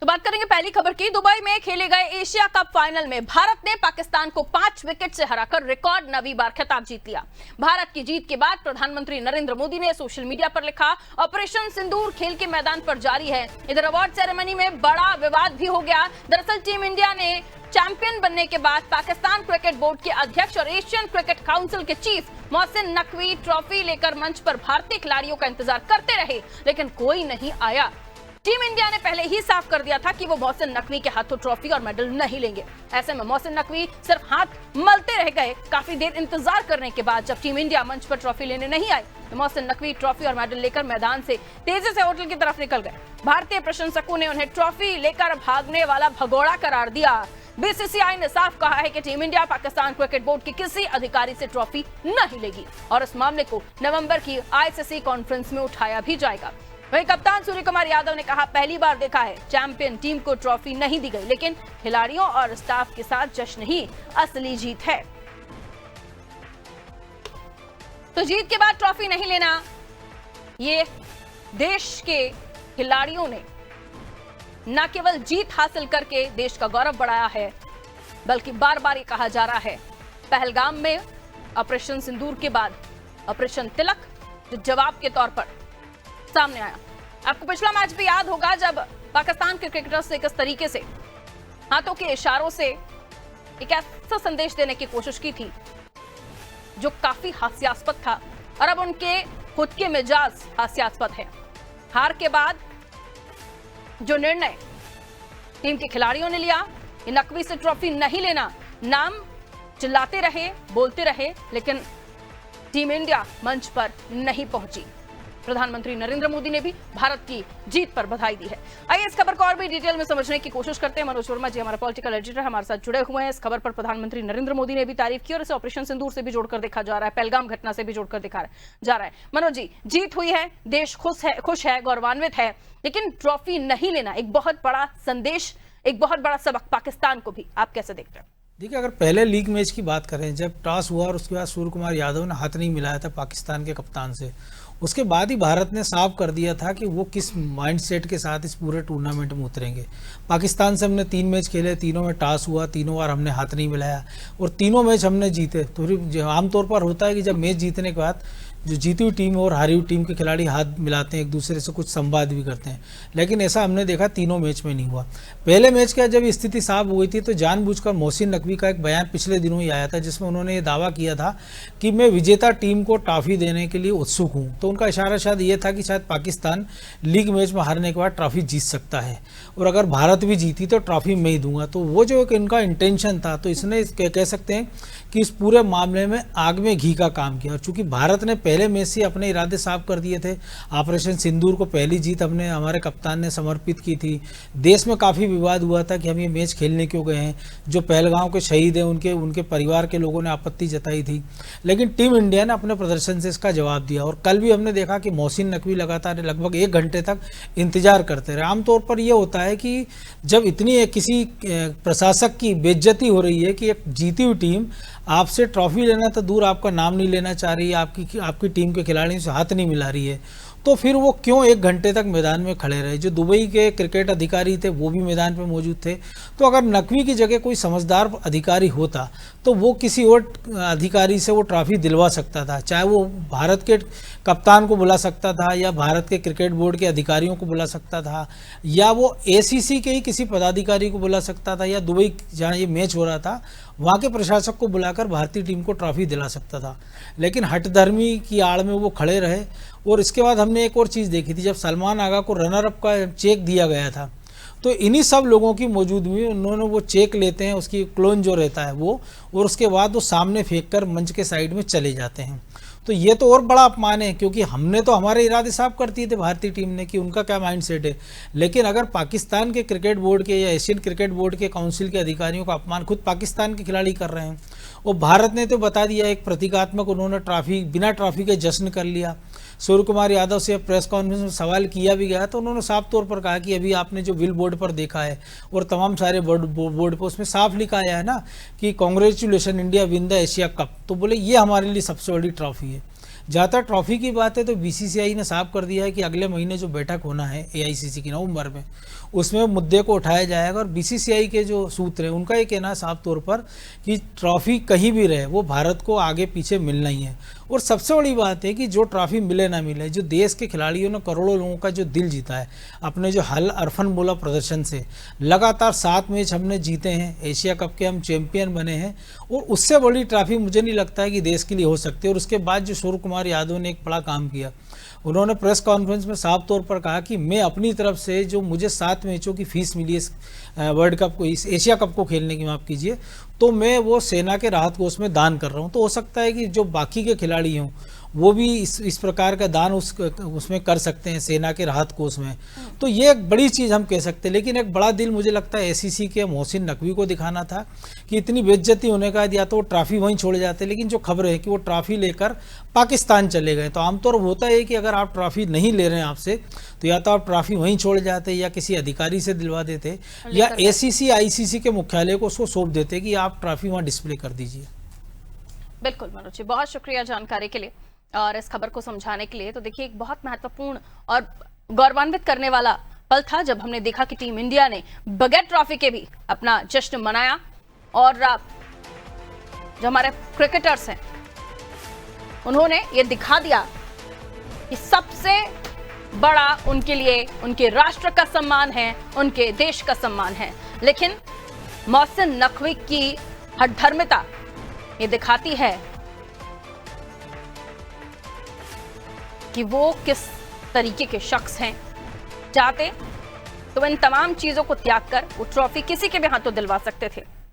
तो बात करेंगे पहली खबर की। दुबई में खेले गए एशिया कप फाइनल में भारत ने पाकिस्तान को 5 विकेट से हराकर रिकॉर्ड 9वीं बार खिताब जीत लिया। भारत की जीत के बाद प्रधानमंत्री नरेंद्र मोदी ने सोशल मीडिया पर लिखा, ऑपरेशन सिंदूर खेल के मैदान पर जारी है। इधर अवार्ड सेरेमनी में बड़ा विवाद भी हो गया। दरअसल टीम इंडिया ने चैंपियन बनने के बाद पाकिस्तान क्रिकेट बोर्ड के अध्यक्ष और एशियन क्रिकेट काउंसिल के चीफ मोहसिन नकवी ट्रॉफी लेकर मंच पर भारतीय खिलाड़ियों का इंतजार करते रहे, लेकिन कोई नहीं आया। टीम इंडिया ने पहले ही साफ कर दिया था कि वो मोहसिन नकवी के हाथों ट्रॉफी और मेडल नहीं लेंगे। ऐसे में मोहसिन नकवी सिर्फ हाथ मलते रह गए। काफी देर इंतजार करने के बाद जब टीम इंडिया मंच पर ट्रॉफी लेने नहीं आई तो मोहसिन नकवी ट्रॉफी और मेडल लेकर मैदान से तेजी से होटल की तरफ निकल गए। भारतीय प्रशंसकों ने उन्हें ट्रॉफी लेकर भागने वाला भगोड़ा करार दिया। बीसीसीआई ने साफ कहा है कि team India Pakistan cricket board के किसी अधिकारी से ट्रॉफी नहीं लेगी और इस मामले को नवंबर की आईसीसी कॉन्फ्रेंस में उठाया भी जाएगा। वहीं कप्तान सूर्य कुमार यादव ने कहा, पहली बार देखा है चैंपियन टीम को ट्रॉफी नहीं दी गई, लेकिन खिलाड़ियों और स्टाफ के साथ जश्न ही असली जीत है। तो जीत के बाद ट्रॉफी नहीं लेना, ये देश के खिलाड़ियों ने न केवल जीत हासिल करके देश का गौरव बढ़ाया है, बल्कि बार बार ये कहा जा रहा है, पहलगाम में ऑपरेशन सिंदूर के बाद ऑपरेशन तिलक जो जवाब के तौर पर सामने आया। आपको पिछला मैच भी याद होगा जब पाकिस्तान के क्रिकेटर्स ने किस तरीके से हाथों के इशारों से एक ऐसा संदेश देने की कोशिश की थी जो काफी हास्यास्पद था और अब उनके खुद के मिजाज हास्यास्पद है। हार के बाद जो निर्णय टीम के खिलाड़ियों ने लिया, नकवी से ट्रॉफी नहीं लेना, नाम चिल्लाते रहे, बोलते रहे, लेकिन टीम इंडिया मंच पर नहीं पहुंची। प्रधानमंत्री नरेंद्र मोदी ने भी भारत की जीत पर बधाई दी है। आइए इस खबर को और भी डिटेल में समझने की कोशिश करते हैं। मनोज वर्मा जी हमारा पॉलिटिकल एडिटर हमारे साथ जुड़े हुए हैं। इस खबर पर प्रधानमंत्री नरेंद्र मोदी ने भी तारीफ की और इसे ऑपरेशन सिंदूर से भी जोड़कर देखा जा रहा है, पहलगाम घटना से भी जोड़कर देखा जा रहा है। मनोज जी, जीत हुई है, देश खुश है, गौरवान्वित है, लेकिन ट्रॉफी नहीं लेना एक बहुत बड़ा संदेश, एक बहुत बड़ा सबक पाकिस्तान को भी। आप कैसे देखते हैं? देखिए, अगर पहले लीग मैच की बात करें, जब टॉस हुआ और उसके बाद सूर्य कुमार यादव ने हाथ नहीं मिलाया था पाकिस्तान के कप्तान से, उसके बाद ही भारत ने साफ कर दिया था कि वो किस माइंडसेट के साथ इस पूरे टूर्नामेंट में उतरेंगे। पाकिस्तान से हमने 3 मैच खेले, तीनों में टॉस हुआ, तीनों बार हमने हाथ नहीं मिलाया और तीनों मैच हमने जीते। तो आमतौर पर होता है कि जब मैच जीतने के बाद जो जीती हुई टीम और हारी हुई टीम के खिलाड़ी हाथ मिलाते हैं, एक दूसरे से कुछ संवाद भी करते हैं, लेकिन ऐसा हमने देखा तीनों मैच में नहीं हुआ। पहले मैच का जब स्थिति साफ हुई थी तो जानबूझकर मोहसिन नकवी का एक बयान पिछले दिनों ही आया था जिसमें उन्होंने ये दावा किया था कि मैं विजेता टीम को ट्रॉफी देने के लिए उत्सुक हूँ। तो उनका इशारा शायद ये था कि शायद पाकिस्तान लीग मैच में हारने के बाद ट्रॉफी जीत सकता है और अगर भारत भी जीती तो ट्रॉफी मैं ही दूंगा। तो वो जो एक इनका इंटेंशन था, तो इसने कह सकते हैं कि इस पूरे मामले में आग में घी का काम किया। और चूंकि भारत ने पहले मैच से अपने इरादे साफ कर दिए थे, ऑपरेशन सिंदूर को पहली जीत हमने हमारे कप्तान ने समर्पित की थी। देश में काफ़ी विवाद हुआ था कि हम ये मैच खेलने क्यों गए हैं, जो पहलगाम के शहीद हैं उनके परिवार के लोगों ने आपत्ति जताई थी, लेकिन टीम इंडिया ने अपने प्रदर्शन से इसका जवाब दिया। और कल भी हमने देखा कि मोहसिन नकवी लगातार लगभग 1 घंटे तक इंतजार करते रहे। आमतौर पर यह होता है कि जब इतनी किसी प्रशासक की बेइज्जती हो रही है कि एक जीती हुई टीम आपसे ट्रॉफी लेना तो दूर, आपका नाम नहीं लेना चाह रही है, आपकी टीम के खिलाड़ियों से हाथ नहीं मिला रही है, तो फिर वो क्यों 1 घंटे तक मैदान में खड़े रहे। जो दुबई के क्रिकेट अधिकारी थे वो भी मैदान पे मौजूद थे। तो अगर नकवी की जगह कोई समझदार अधिकारी होता तो वो किसी और अधिकारी से वो ट्रॉफी दिलवा सकता था, चाहे वो भारत के कप्तान को बुला सकता था या भारत के क्रिकेट बोर्ड के अधिकारियों को बुला सकता था या वो एसीसी के ही किसी पदाधिकारी को बुला सकता था या दुबई जहाँ ये मैच हो रहा था वहाँ के प्रशासक को बुलाकर भारतीय टीम को ट्रॉफी दिला सकता था। लेकिन हठधर्मी की आड़ में वो खड़े रहे। और इसके बाद हमने एक और चीज़ देखी थी, जब सलमान आगा को रनर अप का चेक दिया गया था तो इन्हीं सब लोगों की मौजूदगी में उन्होंने वो चेक लेते हैं, उसकी क्लोन जो रहता है वो, और उसके बाद वो सामने फेंक कर मंच के साइड में चले जाते हैं। तो ये तो और बड़ा अपमान है, क्योंकि हमने तो हमारे इरादे साफ कर दिए थे भारतीय टीम ने कि उनका क्या माइंडसेट है, लेकिन अगर पाकिस्तान के क्रिकेट बोर्ड के या एशियन क्रिकेट बोर्ड के काउंसिल के अधिकारियों का अपमान खुद पाकिस्तान के खिलाड़ी कर रहे हैं, और भारत ने तो बता दिया एक प्रतीकात्मक उन्होंने ट्रॉफी बिना ट्रॉफी के जश्न कर लिया। सूर्य कुमार यादव से प्रेस कॉन्फ्रेंस में सवाल किया भी गया तो उन्होंने साफ तौर पर कहा कि अभी आपने जो बिल बोर्ड पर देखा है और तमाम सारे बोर्ड पर उसमें साफ लिखा आया है ना कि congratulation India win the Asia cup, तो बोले ये हमारे लिए सबसे बड़ी ट्रॉफी है। जहाँ तक ट्रॉफी की बात है तो बीसीसीआई ने साफ कर दिया है कि अगले महीने जो बैठक होना है एआईसीसी की नवंबर में, उसमें मुद्दे को उठाया जाएगा। और बीसीसीआई के जो सूत्र हैं उनका ये कहना है साफ तौर पर कि ट्रॉफी कहीं भी रहे वो भारत को आगे पीछे मिलना ही है। और सबसे बड़ी बात है कि जो ट्रॉफी मिले ना मिले, जो देश के खिलाड़ियों ने करोड़ों लोगों का जो दिल जीता है अपने जो हल अरफन बोला प्रदर्शन से, लगातार 7 मैच हमने जीते हैं, एशिया कप के हम चैंपियन बने हैं, और उससे बड़ी ट्रॉफी मुझे नहीं लगता है कि देश के लिए हो सकती है। और उसके बाद जो सूर्य कुमार यादव ने एक बड़ा काम किया, उन्होंने प्रेस कॉन्फ्रेंस में साफ तौर पर कहा कि मैं अपनी तरफ से जो मुझे 7 मैचों की फीस मिली इस वर्ल्ड कप को, इस एशिया कप को खेलने की, माफ़ कीजिए, तो मैं वो सेना के राहत कोष में दान कर रहा हूँ। तो हो सकता है कि जो बाकी के खिलाड़ी हों वो भी इस प्रकार का दान उसमें कर सकते हैं सेना के राहत कोष में। तो ये एक बड़ी चीज़ हम कह सकते हैं। लेकिन एक बड़ा दिल मुझे लगता है एसीसी के मोहसिन नकवी को दिखाना था कि इतनी बेइज्जती होने का या तो वो ट्रॉफी वहीं छोड़ जाते, लेकिन जो खबर है कि वो ट्रॉफी लेकर पाकिस्तान चले गए। तो आमतौर पर होता है कि अगर आप ट्रॉफी नहीं ले रहे हैं आपसे, तो या तो आप ट्रॉफी वहीं छोड़ जाते या किसी अधिकारी से दिलवा देते, या एसीसी आईसीसी के मुख्यालय को उसको सौंप देते कि आप ट्रॉफी वहाँ डिस्प्ले कर दीजिए। बिल्कुल मनोज जी, बहुत शुक्रिया जानकारी के लिए और इस खबर को समझाने के लिए। तो देखिए, एक बहुत महत्वपूर्ण और गौरवान्वित करने वाला पल था जब हमने देखा कि टीम इंडिया ने बगैर ट्रॉफी के भी अपना जश्न मनाया। और जो हमारे क्रिकेटर्स हैं उन्होंने ये दिखा दिया कि सबसे बड़ा उनके लिए उनके राष्ट्र का सम्मान है, उनके देश का सम्मान है। लेकिन मोहसिन नकवी की हठधर्मिता ये दिखाती है कि वो किस तरीके के शख्स हैं। चाहते तो इन तमाम चीजों को त्याग कर वो ट्रॉफी किसी के भी हाथों दिलवा सकते थे।